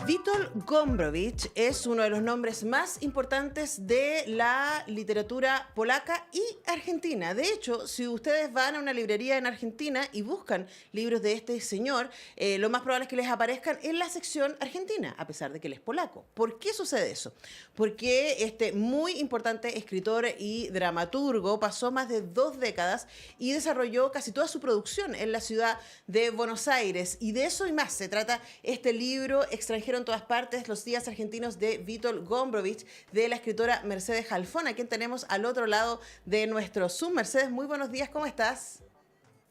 Witold Gombrowicz es uno de los nombres más importantes de la literatura polaca y argentina. De hecho, si ustedes van a una librería en Argentina y buscan libros de este señor, lo más probable es que les aparezcan en la sección argentina, a pesar de que él es polaco. ¿Por qué sucede eso? Porque este muy importante escritor y dramaturgo pasó más de 2 décadas y desarrolló casi toda su producción en la ciudad de Buenos Aires. Y de eso y más se trata este libro, Extranjero en todas partes, los días argentinos de Witold Gombrowicz, de la escritora Mercedes Halfon, a quien tenemos al otro lado de nuestro Zoom. Mercedes, muy buenos días, ¿cómo estás?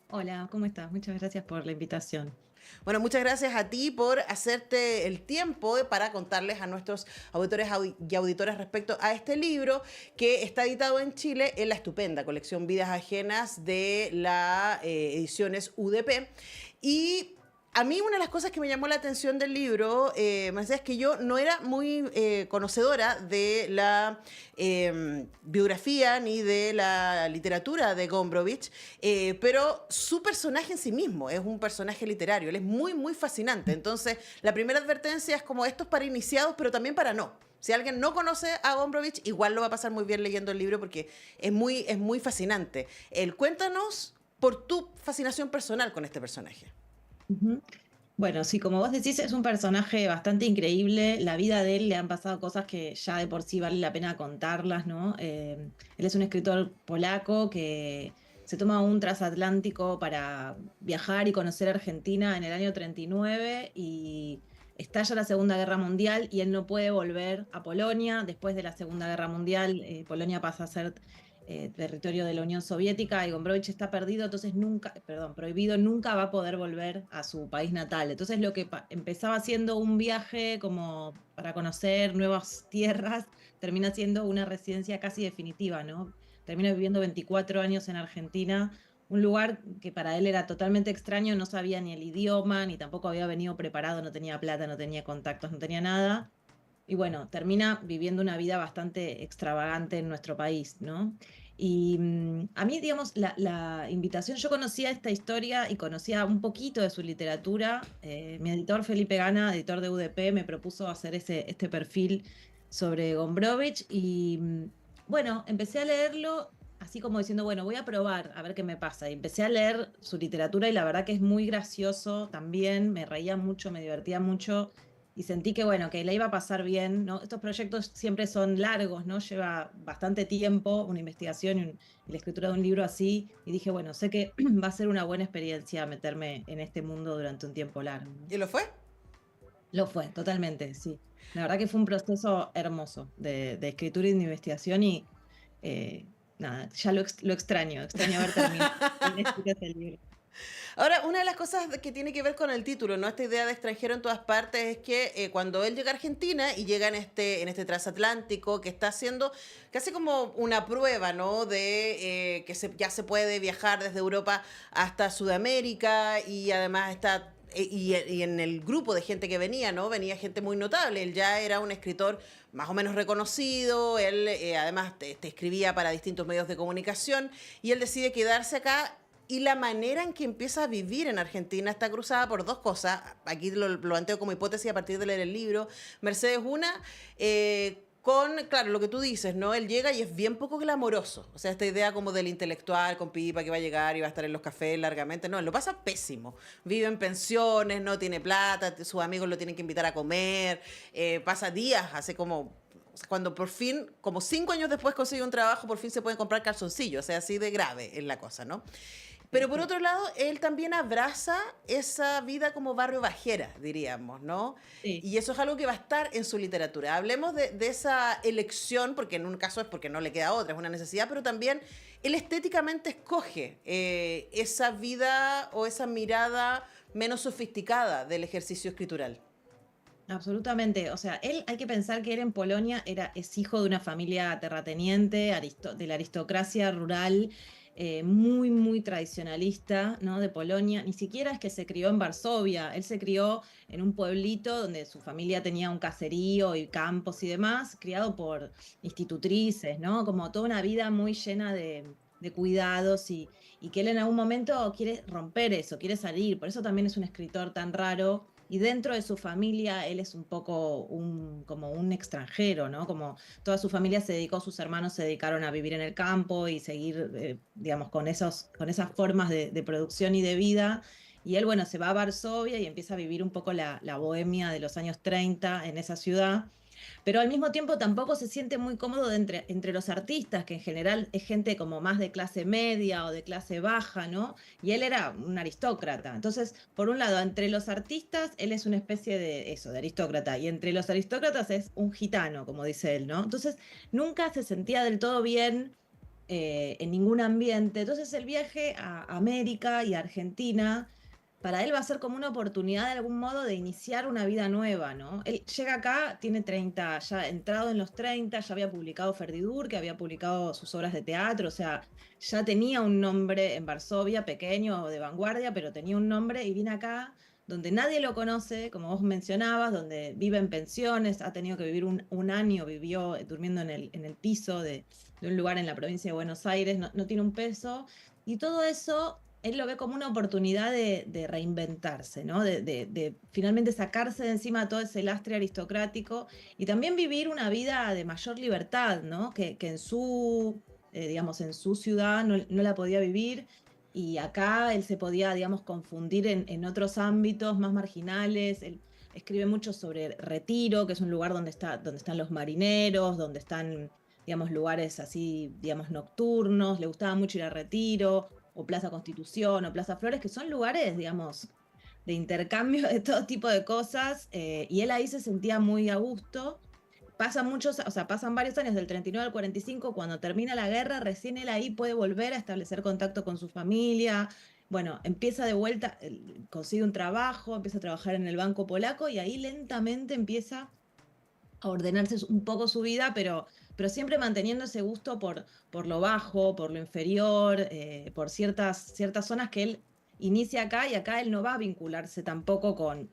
Hola, ¿cómo estás? Muchas gracias por la invitación. Bueno, muchas gracias a ti por hacerte el tiempo para contarles a nuestros auditores y auditoras respecto a este libro que está editado en Chile en la estupenda colección Vidas Ajenas de la ediciones UDP. Y a mí una de las cosas que me llamó la atención del libro, Mercedes, es que yo no era muy conocedora de la biografía ni de la literatura de Gombrowicz, pero su personaje en sí mismo es un personaje literario, él es muy, muy fascinante. Entonces, la primera advertencia es como esto es para iniciados, pero también para no. Si alguien no conoce a Gombrowicz, igual lo va a pasar muy bien leyendo el libro porque es muy fascinante. Cuéntanos por tu fascinación personal con este personaje. Ujú. Bueno, sí, como vos decís, es un personaje bastante increíble. La vida de él le han pasado cosas que ya de por sí vale la pena contarlas, ¿no? Él es un escritor polaco que se toma un transatlántico para viajar y conocer Argentina en el año 39 y estalla la Segunda Guerra Mundial y él no puede volver a Polonia. Después de la Segunda Guerra Mundial, Polonia pasa a ser territorio de la Unión Soviética y Gombrowicz está perdido, entonces nunca, perdón, prohibido, nunca va a poder volver a su país natal. Entonces lo que empezaba siendo un viaje como para conocer nuevas tierras, termina siendo una residencia casi definitiva, ¿no? Termina viviendo 24 años en Argentina, un lugar que para él era totalmente extraño, no sabía ni el idioma, ni tampoco había venido preparado, no tenía plata, no tenía contactos, no tenía nada. Y bueno, termina viviendo una vida bastante extravagante en nuestro país, ¿no? Y a mí, digamos, la invitación, yo conocía esta historia y conocía un poquito de su literatura. Mi editor Felipe Gana, editor de UDP, me propuso hacer este perfil sobre Gombrowicz y bueno, empecé a leerlo así como diciendo, bueno, voy a probar a ver qué me pasa. Y empecé a leer su literatura y la verdad que es muy gracioso también, me reía mucho, me divertía mucho y sentí que, bueno, que la iba a pasar bien, ¿no? Estos proyectos siempre son largos, ¿no? Lleva bastante tiempo una investigación y la escritura de un libro así, y dije, bueno, sé que va a ser una buena experiencia meterme en este mundo durante un tiempo largo, ¿no? ¿Y lo fue? Lo fue, totalmente, sí. La verdad que fue un proceso hermoso de escritura y de investigación y nada, ya lo extraño, extraño haber terminado de escribir este libro. Ahora, una de las cosas que tiene que ver con el título, ¿no? Esta idea de extranjero en todas partes, es que cuando él llega a Argentina y llega en este transatlántico que está haciendo casi como una prueba, ¿no? De que ya se puede viajar desde Europa hasta Sudamérica y además está y en el grupo de gente que venía, ¿no? Venía gente muy notable. Él ya era un escritor más o menos reconocido. Él además te escribía para distintos medios de comunicación y él decide quedarse acá. Y la manera en que empieza a vivir en Argentina está cruzada por 2 cosas. Aquí lo planteo como hipótesis a partir de leer el libro. Mercedes, una, claro, lo que tú dices, ¿no? Él llega y es bien poco glamoroso. O sea, esta idea como del intelectual con pipa que va a llegar y va a estar en los cafés largamente. No, él lo pasa pésimo. Vive en pensiones, no tiene plata, sus amigos lo tienen que invitar a comer. Pasa días, hace como cuando por fin, como 5 años después consigue un trabajo, por fin se pueden comprar calzoncillos. O sea, así de grave es la cosa, ¿no? Pero por otro lado, él también abraza esa vida como barrio bajera, diríamos, ¿no? Sí. Y eso es algo que va a estar en su literatura. Hablemos de esa elección, porque en un caso es porque no le queda otra, es una necesidad, pero también él estéticamente escoge esa vida o esa mirada menos sofisticada del ejercicio escritural. Absolutamente, o sea, él hay que pensar que él en Polonia es hijo de una familia terrateniente, de la aristocracia rural, muy, muy tradicionalista, ¿no? De Polonia. Ni siquiera es que se crió en Varsovia, él se crió en un pueblito donde su familia tenía un caserío y campos y demás, criado por institutrices, ¿no? Como toda una vida muy llena de cuidados y que él en algún momento quiere romper eso, quiere salir. Por eso también es un escritor tan raro. Y dentro de su familia, él es un poco como un extranjero, ¿no? Como toda su familia se dedicó, sus hermanos se dedicaron a vivir en el campo y seguir, digamos, con esas formas de producción y de vida. Y él, bueno, se va a Varsovia y empieza a vivir un poco la bohemia de los años 30 en esa ciudad, pero al mismo tiempo tampoco se siente muy cómodo entre los artistas, que en general es gente como más de clase media o de clase baja, ¿no? Y él era un aristócrata. Entonces, por un lado, entre los artistas, él es una especie de eso, de aristócrata, y entre los aristócratas es un gitano, como dice él, ¿no? Entonces, nunca se sentía del todo bien en ningún ambiente. Entonces, el viaje a América y a Argentina para él va a ser como una oportunidad de algún modo de iniciar una vida nueva, ¿no? Él llega acá, tiene 30, ya entrado en los 30, ya había publicado Ferdidur, que había publicado sus obras de teatro, o sea, ya tenía un nombre en Varsovia, pequeño, de vanguardia, pero tenía un nombre y viene acá donde nadie lo conoce, como vos mencionabas, donde vive en pensiones, ha tenido que vivir un año, vivió durmiendo en el piso de un lugar en la provincia de Buenos Aires, no tiene un peso, y todo eso él lo ve como una oportunidad de reinventarse, ¿no? De finalmente sacarse de encima todo ese lastre aristocrático y también vivir una vida de mayor libertad, ¿no? Que en su, digamos, en su ciudad no la podía vivir y acá él se podía, digamos, confundir en otros ámbitos más marginales. Él escribe mucho sobre Retiro, que es un lugar donde están los marineros, donde están, digamos, lugares así, digamos, nocturnos. Le gustaba mucho ir a Retiro o Plaza Constitución o Plaza Flores, que son lugares, digamos, de intercambio de todo tipo de cosas, y él ahí se sentía muy a gusto. Pasan varios años, del 39 al 45, cuando termina la guerra, recién él ahí puede volver a establecer contacto con su familia. Bueno, empieza de vuelta, consigue un trabajo, empieza a trabajar en el Banco Polaco y ahí lentamente empieza a ordenarse un poco su vida, pero siempre manteniendo ese gusto por lo bajo, por lo inferior, por ciertas zonas que él inicia acá y acá él no va a vincularse tampoco con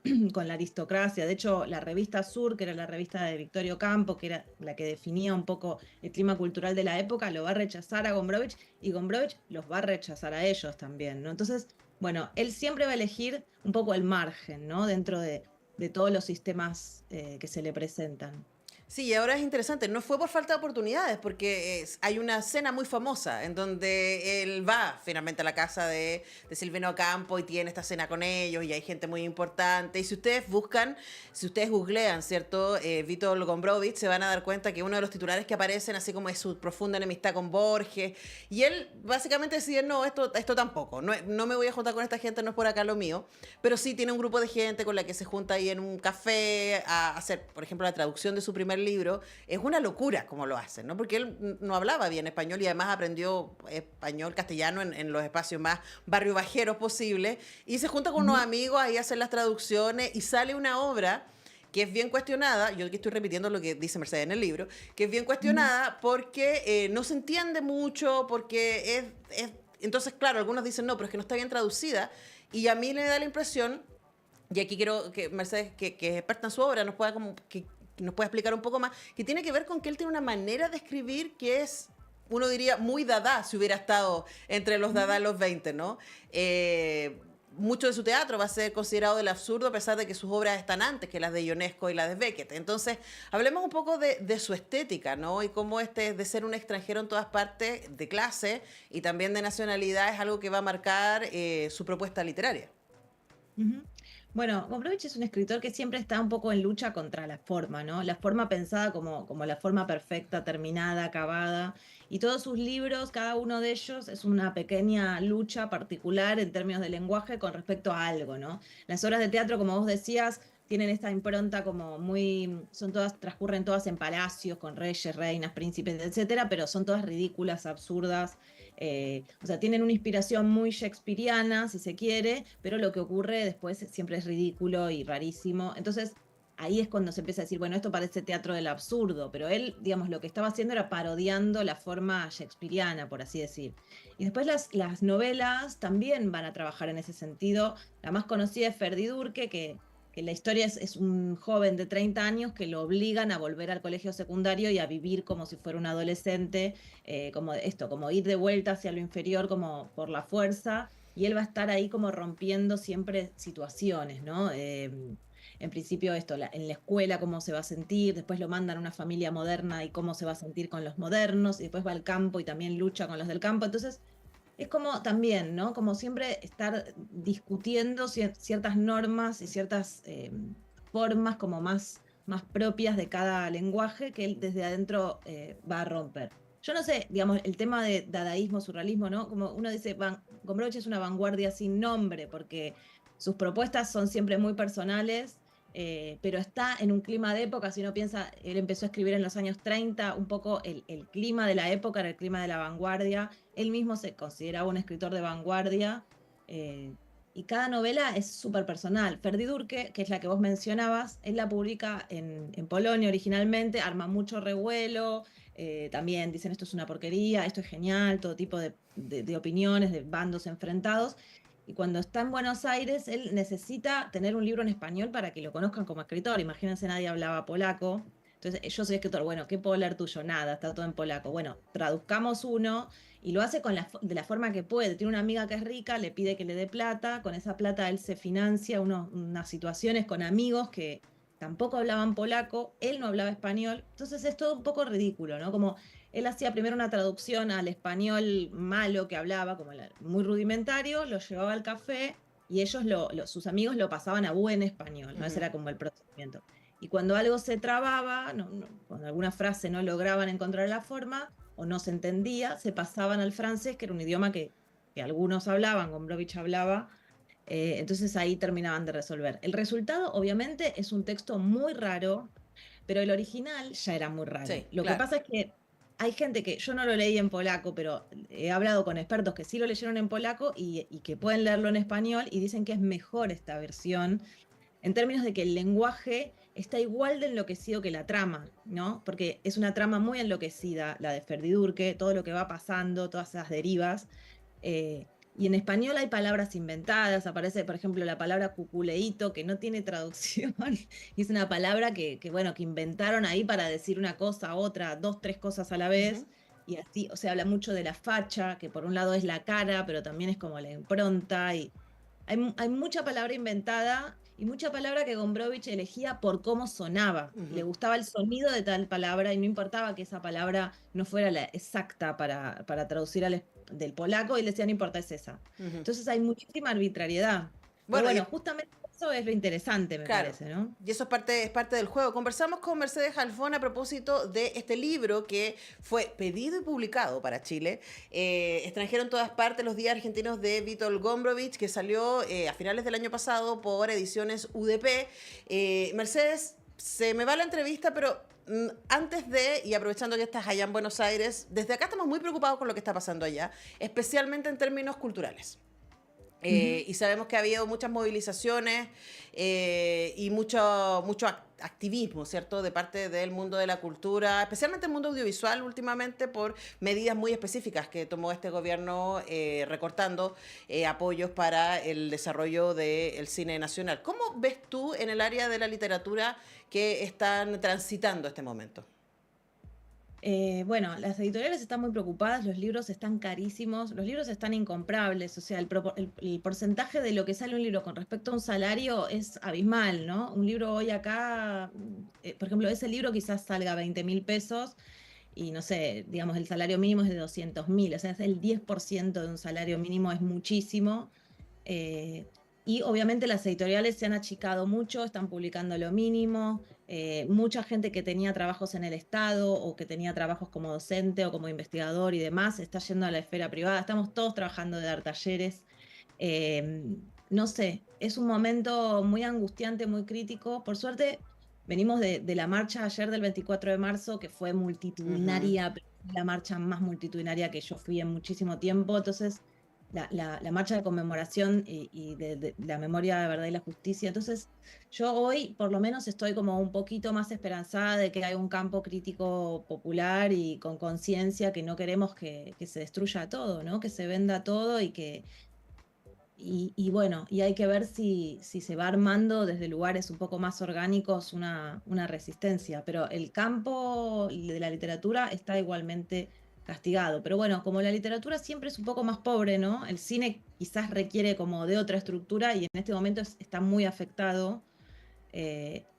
la aristocracia. De hecho, la revista Sur, que era la revista de Victorio Campo, que era la que definía un poco el clima cultural de la época, lo va a rechazar a Gombrowicz y Gombrowicz los va a rechazar a ellos también, ¿no? Entonces, bueno, él siempre va a elegir un poco el margen, ¿no? Dentro de todos los sistemas que se le presentan. Sí, y ahora es interesante, no fue por falta de oportunidades, porque hay una escena muy famosa en donde él va finalmente a la casa de Silvino Campo y tiene esta cena con ellos y hay gente muy importante. Y si ustedes buscan, si ustedes googlean, ¿cierto? Vítor Gombrowicz, se van a dar cuenta que uno de los titulares que aparecen, así como es su profunda enemistad con Borges, y él básicamente decide, no, esto tampoco, no me voy a juntar con esta gente, no es por acá lo mío, pero sí tiene un grupo de gente con la que se junta ahí en un café a hacer, por ejemplo, la traducción de su primer libro. Es una locura como lo hacen, ¿no? Porque él no hablaba bien español y además aprendió español, castellano en los espacios más barrio bajeros posibles y se junta con unos amigos ahí a hacer las traducciones y sale una obra que es bien cuestionada, yo aquí estoy repitiendo lo que dice Mercedes en el libro, que es bien cuestionada porque no se entiende mucho, porque entonces, claro, algunos dicen, no, pero es que no está bien traducida, y a mí me da la impresión, y aquí quiero que Mercedes, que es experta en su obra, que nos pueda explicar un poco más, que tiene que ver con que él tiene una manera de escribir que es, uno diría, muy dada, si hubiera estado entre los dada y los 20, ¿no? Mucho de su teatro va a ser considerado del absurdo a pesar de que sus obras están antes que las de Ionesco y las de Beckett. Entonces, hablemos un poco de su estética, ¿no? Y cómo de ser un extranjero en todas partes, de clase y también de nacionalidad, es algo que va a marcar su propuesta literaria. Ujú. Bueno, Gombrowicz es un escritor que siempre está un poco en lucha contra la forma, ¿no? La forma pensada como la forma perfecta, terminada, acabada. Y todos sus libros, cada uno de ellos es una pequeña lucha particular en términos de lenguaje con respecto a algo, ¿no? Las obras de teatro, como vos decías, tienen esta impronta como transcurren todas en palacios, con reyes, reinas, príncipes, etcétera, pero son todas ridículas, absurdas, o sea, tienen una inspiración muy shakespeariana, si se quiere, pero lo que ocurre después siempre es ridículo y rarísimo. Entonces, ahí es cuando se empieza a decir, bueno, esto parece teatro del absurdo, pero él, digamos, lo que estaba haciendo era parodiando la forma shakespeariana, por así decir. Y después las novelas también van a trabajar en ese sentido. La más conocida es Ferdi Durque, que la historia es un joven de 30 años que lo obligan a volver al colegio secundario y a vivir como si fuera un adolescente, como esto, como ir de vuelta hacia lo inferior como por la fuerza, y él va a estar ahí como rompiendo siempre situaciones, ¿no? En principio esto, en la escuela cómo se va a sentir, después lo mandan a una familia moderna y cómo se va a sentir con los modernos, y después va al campo y también lucha con los del campo. Entonces, es como también, ¿no? Como siempre estar discutiendo ciertas normas y ciertas formas como más propias de cada lenguaje que él desde adentro va a romper. Yo no sé, digamos, el tema de dadaísmo, surrealismo, ¿no? Como uno dice, Gombrowicz es una vanguardia sin nombre, porque sus propuestas son siempre muy personales, pero está en un clima de época. Si uno piensa, él empezó a escribir en los años 30, un poco el clima de la época era el clima de la vanguardia. Él mismo se consideraba un escritor de vanguardia, y cada novela es súper personal. Ferdi Durque, que es la que vos mencionabas, él la publica en Polonia originalmente, arma mucho revuelo, también dicen esto es una porquería, esto es genial, todo tipo de opiniones, de bandos enfrentados. Y cuando está en Buenos Aires, él necesita tener un libro en español para que lo conozcan como escritor. Imagínense, nadie hablaba polaco. Entonces, yo soy escritor. Bueno, ¿qué puedo leer tuyo? Nada, está todo en polaco. Bueno, traduzcamos uno, y lo hace de la forma que puede. Tiene una amiga que es rica, le pide que le dé plata. Con esa plata él se financia unas situaciones con amigos que tampoco hablaban polaco. Él no hablaba español. Entonces es todo un poco ridículo, ¿no? Como él hacía primero una traducción al español malo que hablaba, como muy rudimentario, lo llevaba al café y ellos, sus amigos lo pasaban a buen español, ¿no? Ese Ujú. era como el procedimiento. Y cuando algo se trababa, cuando alguna frase no lograban encontrar la forma o no se entendía, se pasaban al francés, que era un idioma que algunos hablaban, Gombrowicz hablaba, entonces ahí terminaban de resolver. El resultado, obviamente, es un texto muy raro, pero el original ya era muy raro. Sí, Lo que claro. pasa es que hay gente que, yo no lo leí en polaco, pero he hablado con expertos que sí lo leyeron en polaco y que pueden leerlo en español y dicen que es mejor esta versión en términos de que el lenguaje está igual de enloquecido que la trama, ¿no? Porque es una trama muy enloquecida, la de Ferdi Durque, todo lo que va pasando, todas esas derivas. Y en español hay palabras inventadas, aparece, por ejemplo, la palabra cuculeíto, que no tiene traducción, y es una palabra bueno, que inventaron ahí para decir una cosa, otra, dos, tres cosas a la Ujú. vez, y así, o sea, habla mucho de la facha, que por un lado es la cara, pero también es como la impronta, y hay mucha palabra inventada y mucha palabra que Gombrowicz elegía por cómo sonaba. Le Ujú. gustaba el sonido de tal palabra y no importaba que esa palabra no fuera la exacta para traducir del polaco, y le decía, no importa, es esa. Ujú. Entonces hay muchísima arbitrariedad. Pero Bueno, bueno, justamente eso es lo interesante, me claro, parece, ¿no? y eso es parte del juego. Conversamos con Mercedes Halfón a propósito de este libro que fue pedido y publicado para Chile, Extranjero en todas partes, los días argentinos de Witold Gombrowicz, que salió a finales del año pasado por Ediciones UDP. Mercedes, se me va la entrevista, pero antes de, y aprovechando que estás allá en Buenos Aires, desde acá estamos muy preocupados con lo que está pasando allá, especialmente en términos culturales. Ujú. Y sabemos que ha habido muchas movilizaciones y mucho activismo, ¿cierto?, de parte del mundo de la cultura, especialmente el mundo audiovisual últimamente, por medidas muy específicas que tomó este gobierno recortando apoyos para el desarrollo del cine nacional. ¿Cómo ves tú en el área de la literatura que están transitando este momento? Bueno, las editoriales están muy preocupadas, los libros están carísimos, los libros están incomprables, o sea, el porcentaje de lo que sale un libro con respecto a un salario es abismal, ¿no? Un libro hoy acá, por ejemplo, ese libro quizás salga 20.000 pesos y no sé, digamos, el salario mínimo es de 200.000, o sea, es el 10% de un salario mínimo, es muchísimo. eh, y obviamente las editoriales se han achicado mucho, están publicando lo mínimo. Mucha gente que tenía trabajos en el Estado o que tenía trabajos como docente o como investigador y demás está yendo a la esfera privada. Estamos todos trabajando de dar talleres. Eh, no sé, es un momento muy angustiante, muy crítico. Por suerte, venimos de la marcha ayer del 24 de marzo, que fue Ujú. multitudinaria, pero fue la marcha más multitudinaria que yo fui en muchísimo tiempo. Entonces, la marcha de conmemoración y de la memoria, de verdad y la justicia. Entonces, yo hoy por lo menos estoy como un poquito más esperanzada de que hay un campo crítico popular y con conciencia que no queremos que se destruya todo, ¿no? Que se venda todo y bueno, y hay que ver si se va armando desde lugares un poco más orgánicos una resistencia, pero el campo de la literatura está igualmente castigado. Pero bueno, como la literatura siempre es un poco más pobre, ¿no? El cine quizás requiere como de otra estructura y en este momento está muy afectado,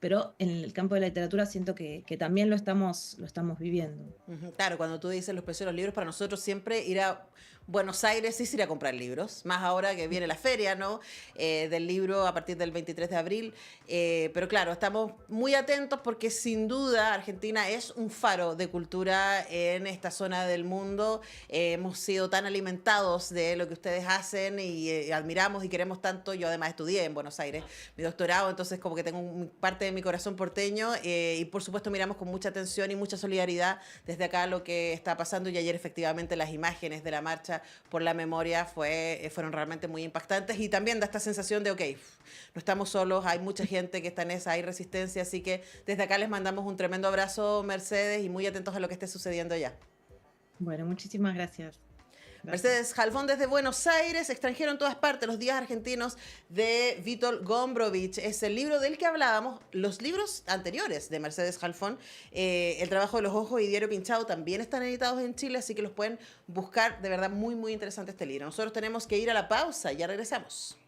pero en el campo de la literatura siento que también lo estamos viviendo. Ujú. Claro, cuando tú dices los precios de los libros, para nosotros siempre ir a Buenos Aires es ir a comprar libros, más ahora que viene la feria, ¿no? Del libro a partir del 23 de abril. Pero claro, estamos muy atentos porque sin duda Argentina es un faro de cultura en esta zona del mundo. Hemos sido tan alimentados de lo que ustedes hacen y admiramos y queremos tanto. Yo además estudié en Buenos Aires mi doctorado, entonces como que tengo parte de mi corazón porteño y por supuesto miramos con mucha atención y mucha solidaridad desde acá lo que está pasando y ayer efectivamente las imágenes de la marcha por la memoria fueron realmente muy impactantes y también da esta sensación de, ok, no estamos solos, hay mucha gente que está en esa, hay resistencia, así que desde acá les mandamos un tremendo abrazo, Mercedes, y muy atentos a lo que esté sucediendo ya. Bueno, muchísimas gracias. Gracias. Mercedes Halfon desde Buenos Aires, extranjero en todas partes, los días argentinos de Vítor Gombrowicz. Es el libro del que hablábamos, los libros anteriores de Mercedes Halfon, El trabajo de los ojos y Diario Pinchado también están editados en Chile, así que los pueden buscar. De verdad, muy, muy interesante este libro. Nosotros tenemos que ir a la pausa, ya regresamos.